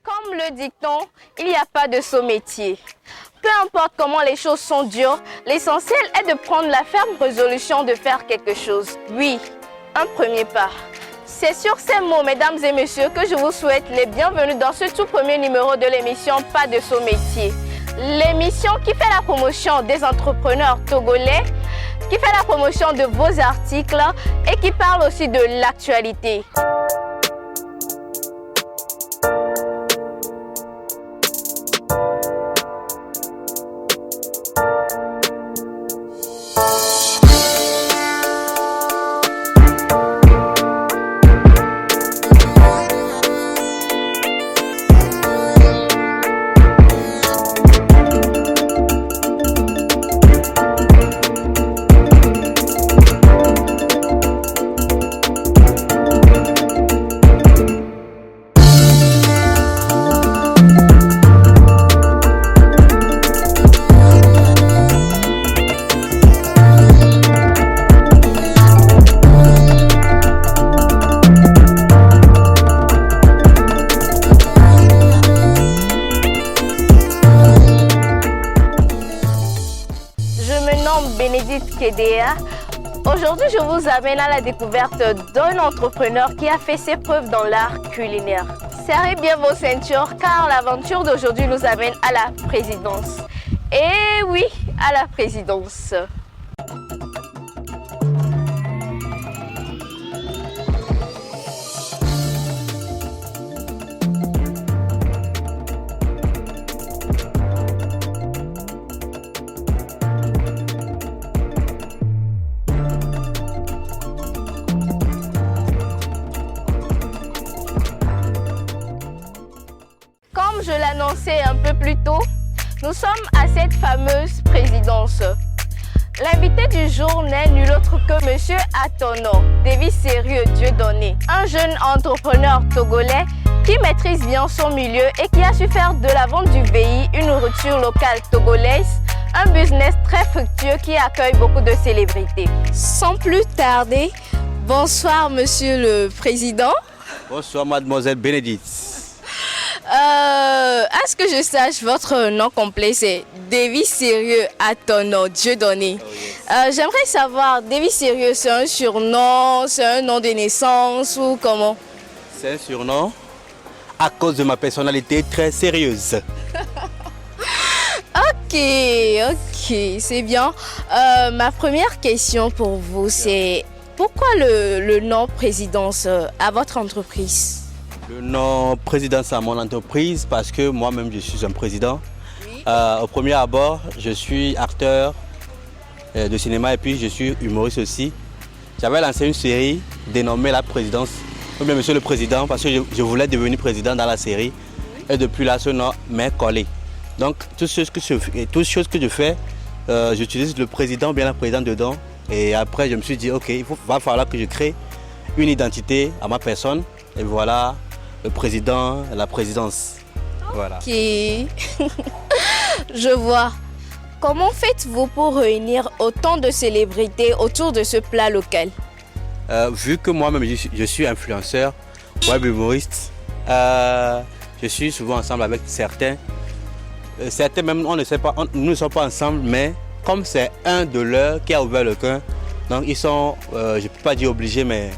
Comme le dicton, il n'y a pas de saut métier. Peu importe comment les choses sont dures, l'essentiel est de prendre la ferme résolution de faire quelque chose. Oui, un premier pas. C'est sur ces mots, mesdames et messieurs, que je vous souhaite les bienvenus dans ce tout premier numéro de l'émission Pas de saut métier. L'émission qui fait la promotion des entrepreneurs togolais, qui fait la promotion de vos articles et qui parle aussi de l'actualité. Aujourd'hui, je vous amène à la découverte d'un entrepreneur qui a fait ses preuves dans l'art culinaire. Serrez bien vos ceintures car l'aventure d'aujourd'hui nous amène à la présidence. Et oui, à la présidence. Comme je l'annonçais un peu plus tôt, nous sommes à cette fameuse présidence. L'invité du jour n'est nul autre que Monsieur Atono, Davis Sérieux Dieudonné, un jeune entrepreneur togolais qui maîtrise bien son milieu et qui a su faire de la vente du VI une nourriture locale togolaise, un business très fructueux qui accueille beaucoup de célébrités. Sans plus tarder, bonsoir Monsieur le Président. Bonsoir Mademoiselle Bénédicte. À ce que je sache, votre nom complet c'est Davis Sérieux Atono Dieudonné. J'aimerais savoir, Davis Sérieux, c'est un surnom, c'est un nom de naissance ou comment? C'est un surnom à cause de ma personnalité très sérieuse. Ok, c'est bien. Ma première question pour vous, c'est pourquoi le nom présidence à votre entreprise? Le nom présidence à mon entreprise parce que moi-même je suis un président. Oui. Au premier abord, je suis acteur de cinéma et puis je suis humoriste aussi. J'avais lancé une série dénommée La Présidence, ou bien Monsieur le Président, parce que je voulais devenir président dans la série. Et depuis là, ce nom m'est collé. Donc, toutes choses que je fais, j'utilise le président ou bien la présidente dedans. Et après, je me suis dit, ok, va falloir que je crée une identité à ma personne. Et voilà. Le président, la présidence. Voilà. Ok. Je vois. Comment faites-vous pour réunir autant de célébrités autour de ce plat local? Vu que moi-même je suis influenceur, web humoriste, je suis souvent ensemble avec certains. Certains même, on ne sait pas, nous ne sommes pas ensemble, mais comme c'est un de leurs qui a ouvert le camp, donc ils sont, je ne peux pas dire obligés, mais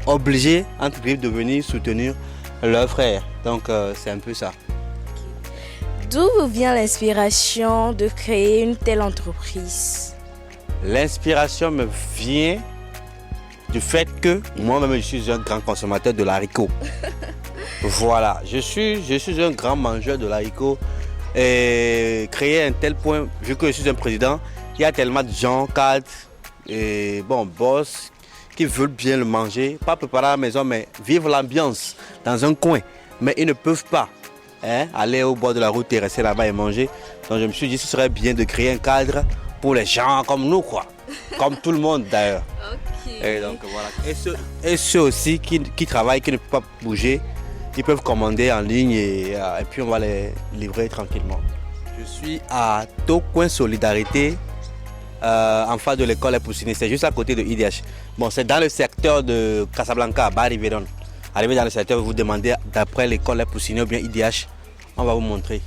obligés entre guillemets de venir soutenir leur frère. Donc c'est un peu ça. D'où vous vient l'inspiration de créer une telle entreprise? L'inspiration me vient du fait que moi-même je suis un grand consommateur de l'haricot. Voilà, je suis un grand mangeur de l'haricot. Et créer un tel point, vu que je suis un président, il y a tellement de gens, cadres et boss qui veulent bien le manger, pas préparer à la maison, mais vivre l'ambiance dans un coin. Mais ils ne peuvent pas aller au bord de la route et rester là-bas et manger. Donc je me suis dit que ce serait bien de créer un cadre pour les gens comme nous, quoi. Comme tout le monde d'ailleurs. Okay. Et donc voilà. Et ceux aussi qui travaillent, qui ne peuvent pas bouger, ils peuvent commander en ligne et puis on va les livrer tranquillement. Je suis à Tocoin Solidarité, en face de l'école Les Poussiniers. C'est juste à côté de IDH. Bon, c'est dans le secteur de Casablanca, Barivedon. Arrivé dans le secteur, vous demandez d'après l'école La Poussinier ou bien IDH, on va vous montrer.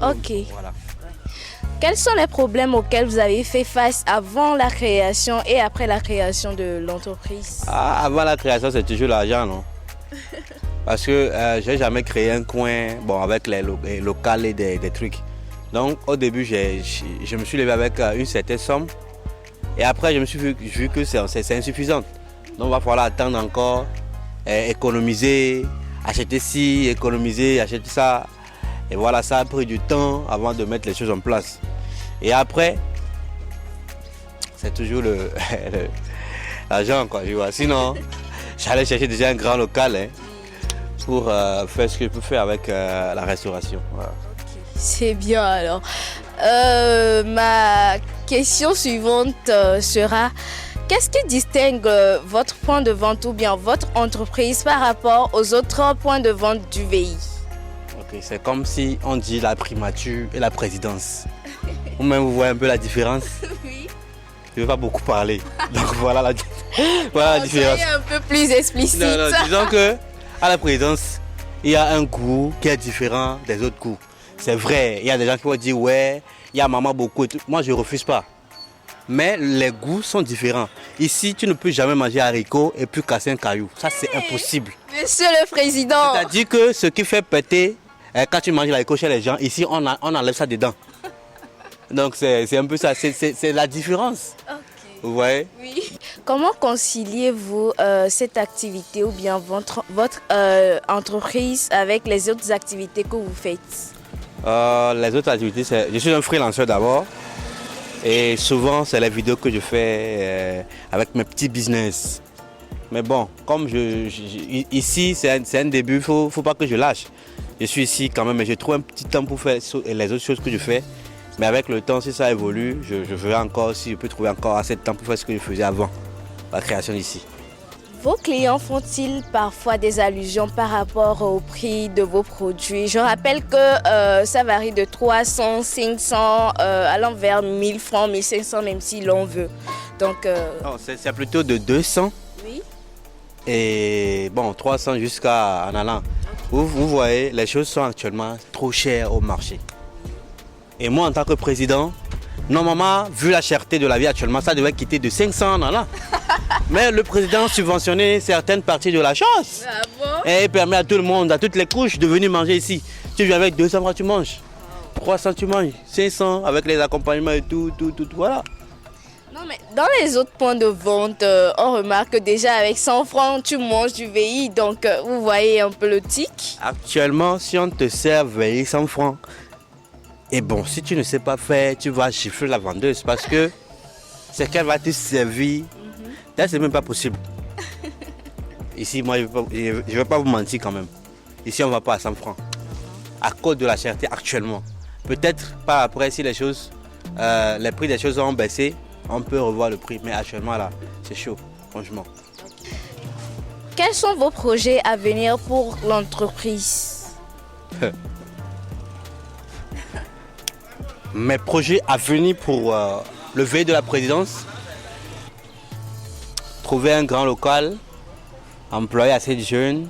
Ok. Voilà. Quels sont les problèmes auxquels vous avez fait face avant la création et après la création de l'entreprise? Avant la création, c'est toujours l'argent, non? Parce que je n'ai jamais créé un coin avec les locales et des trucs. Donc au début, je me suis levé avec une certaine somme. Et après, je me suis vu que c'est insuffisant. Donc il va falloir attendre encore, économiser, acheter ci, économiser, acheter ça. Et voilà, ça a pris du temps avant de mettre les choses en place. Et après, c'est toujours l'argent, quoi, je vois. Sinon, j'allais chercher déjà un grand local pour faire ce que je peux faire avec la restauration. Voilà. C'est bien alors. Ma question suivante sera, qu'est-ce qui distingue votre point de vente ou bien votre entreprise par rapport aux autres points de vente du VI? Okay, c'est comme si on dit la primature et la présidence. Vous-même, vous voyez un peu la différence? Oui. Je ne veux pas beaucoup parler. Donc voilà la différence. Soyez un peu plus explicite. Non, disons qu'à la présidence, il y a un goût qui est différent des autres goûts. C'est vrai, il y a des gens qui vont dire ouais, il y a maman beaucoup et tout. Moi, je ne refuse pas. Mais les goûts sont différents. Ici, tu ne peux jamais manger haricot et puis casser un caillou. Ça, c'est impossible. Monsieur le Président. C'est-à-dire que ce qui fait péter, quand tu manges l'haricot chez les gens, ici, on enlève ça dedans. Donc, c'est un peu ça. C'est la différence. Okay. Vous voyez? Oui. Comment conciliez-vous cette activité ou bien votre entreprise avec les autres activités que vous faites? Les autres activités, je suis un freelanceur d'abord. Et souvent, c'est les vidéos que je fais avec mes petits business. Mais bon, comme ici, c'est un début, il ne faut pas que je lâche. Je suis ici quand même, mais je trouve un petit temps pour faire les autres choses que je fais. Mais avec le temps, si ça évolue, je verrai encore si je peux trouver encore assez de temps pour faire ce que je faisais avant, la création d'ici. Vos clients font-ils parfois des allusions par rapport au prix de vos produits? Je rappelle que ça varie de 300, 500, allant vers 1000 francs, 1500 même si l'on veut. Donc, c'est plutôt de 200. Oui. Et bon, 300 jusqu'à en allant. Vous voyez, les choses sont actuellement trop chères au marché. Et moi, en tant que président, normalement, vu la cherté de la vie actuellement, ça devait quitter de 500 en allant. Mais le président subventionnait certaines parties de la chose. Ah bon? Et il permet à tout le monde, à toutes les couches, de venir manger ici. Tu viens avec 200 francs, tu manges. 300, tu manges. 500 avec les accompagnements et tout, voilà. Non, mais dans les autres points de vente, on remarque que déjà avec 100 francs, tu manges du VI. Donc, vous voyez un peu le tic. Actuellement, si on te sert VI 100 francs, et bon, si tu ne sais pas faire, tu vas chiffrer la vendeuse parce que c'est qu'elle va te servir. Là, c'est même pas possible. Ici, moi, je ne vais pas vous mentir quand même. Ici, on ne va pas à 100 francs. À cause de la cherté actuellement. Peut-être pas après, si les prix des choses ont baissé, on peut revoir le prix. Mais actuellement, là, c'est chaud, franchement. Quels sont vos projets à venir pour l'entreprise? Mes projets à venir pour le veille de la présidence, trouver un grand local, employer assez de jeunes,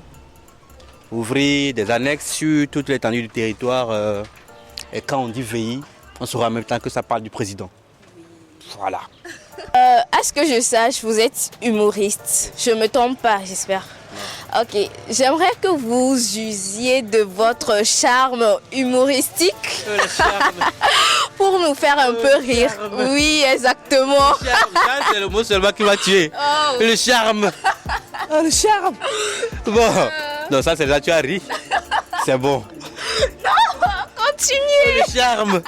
ouvrir des annexes sur toute l'étendue du territoire. Et quand on dit VI, on saura en même temps que ça parle du président. Voilà. À ce que je sache, vous êtes humoriste. Je ne me trompe pas, j'espère. Ok, j'aimerais que vous usiez de votre charme humoristique pour nous faire un peu rire. Charme. Oui, exactement. Le charme, ça, c'est le mot seulement qui m'a tué. Oh. Le charme. Oh, le charme. Bon, non, ça c'est là, tu as ri. C'est bon. Continuez. Le charme.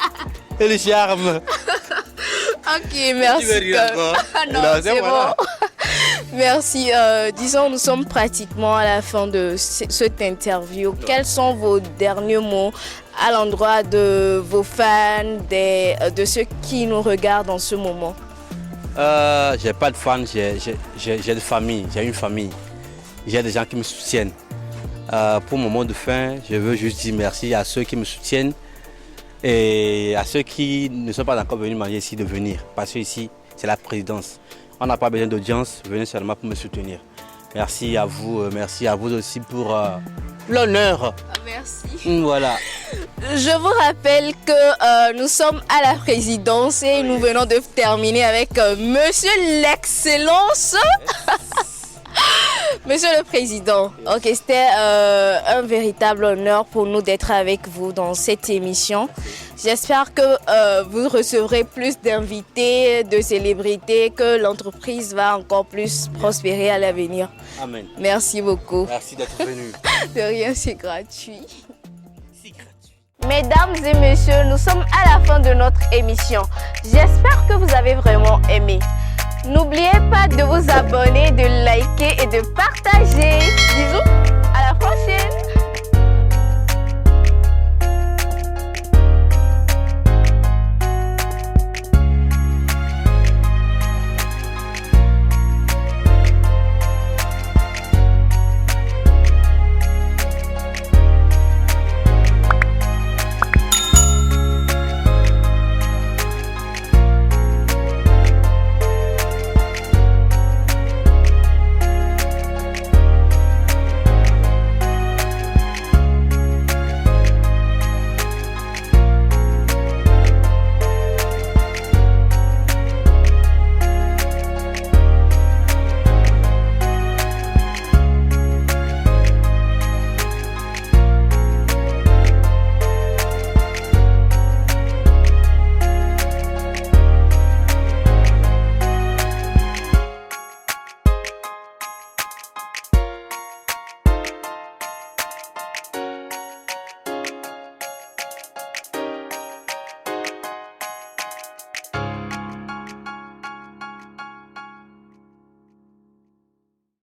Et le charme. Ok, merci. Tu veux rire encore? Non, c'est voilà. bon. Merci. Disons, nous sommes pratiquement à la fin de cette interview. Quels sont vos derniers mots à l'endroit de vos fans, de ceux qui nous regardent en ce moment? J'ai pas de fans, j'ai de famille, j'ai une famille. J'ai des gens qui me soutiennent. Pour mon mot de fin, je veux juste dire merci à ceux qui me soutiennent et à ceux qui ne sont pas encore venus manger ici de venir. Parce que ici, c'est la présidence. On n'a pas besoin d'audience, venez seulement pour me soutenir. Merci à vous aussi pour l'honneur. Merci. Voilà. Je vous rappelle que nous sommes à la présidence et nous venons de terminer avec Monsieur l'Excellence. Monsieur le Président, ok, c'était un véritable honneur pour nous d'être avec vous dans cette émission. J'espère que vous recevrez plus d'invités, de célébrités, que l'entreprise va encore plus prospérer à l'avenir. Amen. Merci beaucoup. Merci d'être venu. De rien, c'est gratuit. Mesdames et messieurs, nous sommes à la fin de notre émission. J'espère que vous avez vraiment aimé. N'oubliez pas de vous abonner, de liker et de partager. Bisous, à la prochaine.